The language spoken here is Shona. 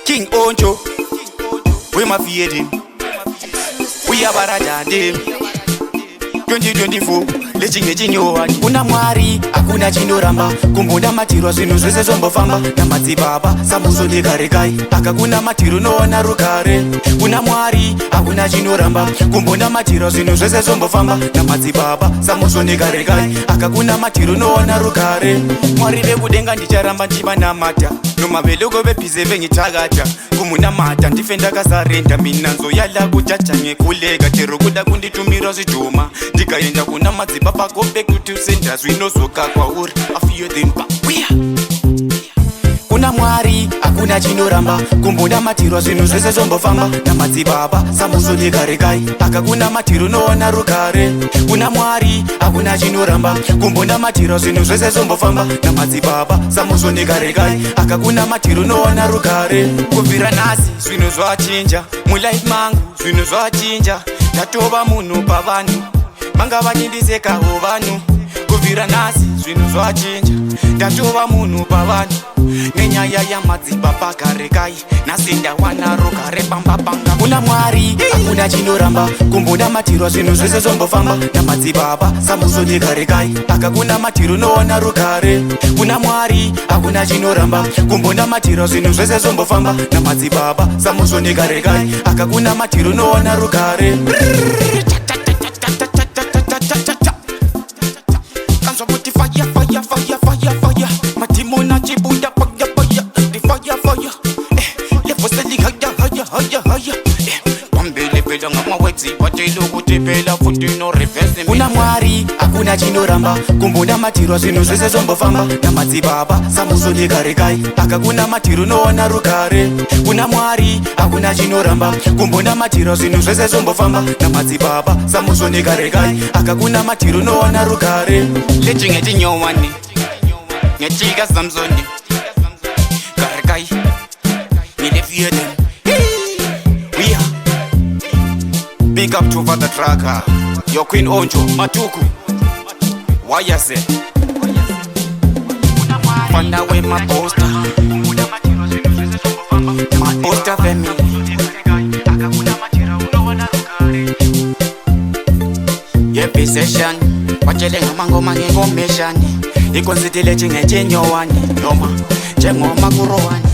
King Ontsho, we mafiyedi, we abarajade. 2024 lechingechinyowani kuna Mwari hakuna chinoramba kumbunda matiro zvinhu zvese zvombofamba namadzibaba samuzodekarekai akakuna matiro noona rukare kuna Mwari hakuna chinoramba kumbunda matiro zvinhu zvese zvombofamba namadzibaba samuzodekarekai akakuna matiro noona rukare Mwari vekudenga ndicharamba ndivanamata nomaveloko vebhize vengitakata kumunamata ndife ndakazarenda minanzo yala kuchachanye kulega tero kuda kunditumira zvidhoma ndikaenda kuna madzibaba gobe kuti usenda zvinozoka kwauri afiyo then pakuya kuna Mwari hakuna chinoramba kumbunda matiro zvinhu zvese zvombofamba namadzibaba samuzodekarekai akakuna matiro noona rukare kuna Mwari hakuna chinoramba kumbunda matiro zvinhu zvese zvombofamba namadzibaba samuzodekarekai akakuna matiro noona rukare kubvira nhasi zvinhu zvachinja mulife mangu zvinhu zvachinja ndatova munhu pavanhu vanga vachindisekawo vanhu kubvira nhasi zvinhu zvachinja ndatova munhu pavanhu nenyaya yamadzibaba karekai nhasi ndawana rukare pambapanga kuna Mwari hakuna chinoramba kumbunda matiro zvinhu zvese zvombofamba namadzibaba samuzodekarekai akakuna matiro noona rukare kuna Mwari hakuna chinoramba kumbunda matiro zvinhu zvese zvombofamba namadzibaba samuzodekarekai akakuna matiro noona rukare fire matimona chibuda fire the fire levo selling haya pambele pela ngamawetsi batelo kuti pela futhi no reverse kuna Mwari hakuna chinoramba kumbunda matiro zvinhu zvese zvombofamba namadzibaba samuzodekarekai akakuna matiro noona rukare kuna Mwari hakuna chinoramba kumbunda matiro zvinhu zvese zvombofamba namadzibaba samuzodekarekai akakuna matiro noona rukare lechingechinyowani Ngetika Samsoni Karekai Nilefiyeden We are Big up to Father Tracker Your Queen Ontsho Matuku Wayase Fanda we Mabooster Mabooster family Yepi session Wachele ngomangoma ngengomeshani ikonzitile chingechinyowani noma njengoma kurowani